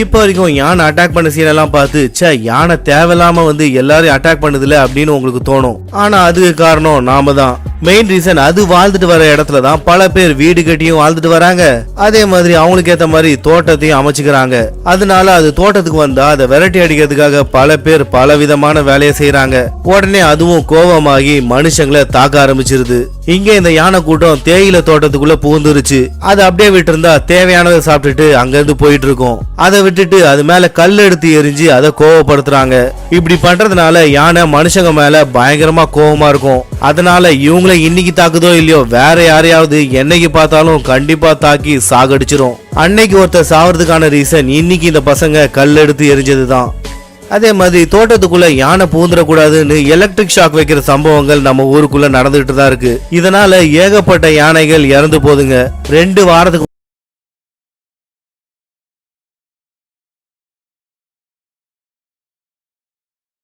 இப்ப வரைக்கும் யானை அட்டாக் பண்ண சீன் எல்லாம் பார்த்து சே யானை தேவையில்லாம எல்லாரையும் அட்டாக் பண்ணுதுல அப்படின்னு உங்களுக்கு தோணும். ஆனா அதுக்கு காரணம் நாம தான். மெயின் ரீசன் அது வாழ்ந்துட்டு வர இடத்துல தான் பல பேர் வீடு கட்டியும் வாழ்ந்துட்டு வராங்க. அதே மாதிரி அவங்களுக்கு ஏத்த மாதிரி தோட்டத்தையும் அமைச்சுக்கிறாங்க. அதனால அது தோட்டத்துக்கு வந்தா அதை விரட்டி அடிக்கிறதுக்காக பல பேர் பல விதமான வேலையை செய்யறாங்க. உடனே அதுவும் கோபமாகி மனுஷங்களை தாக்க ஆரம்பிச்சிருது. இங்க இந்த யானை கூட்டம் தேயிலை தோட்டத்துக்குள்ள புகுந்துருச்சு. அதை அப்படியே விட்டு இருந்தா தேவையானதை சாப்பிட்டுட்டு அங்க இருந்து போயிட்டு இருக்கும். அதை விட்டுட்டு அது மேல கல் எடுத்து எரிஞ்சு அதை கோவப்படுத்துறாங்க. இப்படி பண்றதுனால யானை மனுஷங்க மேல பயங்கரமா கோவமா இருக்கும். அதனால இவங்களை இன்னைக்கு தாக்குதோ இல்லையோ வேற யாரையாவது என்னைக்கு பார்த்தாலும் கண்டிப்பா தாக்கி சாகடிச்சிரும். அன்னைக்கு ஒருத்தர் சாவறதுக்கான ரீசன் இன்னைக்கு இந்த பசங்க கல் எடுத்து எரிஞ்சதுதான். அதே மாதிரி தோட்டத்துக்குள்ள யானை பூந்துடக்கூடாதுன்னு எலக்ட்ரிக் ஷாக் வைக்கிற சம்பவங்கள் நம்ம ஊருக்குள்ள நடந்துகிட்டு தான் இருக்கு. இதனால ஏகப்பட்ட யானைகள் இறந்து போதுங்க. 2 வாரத்துக்கு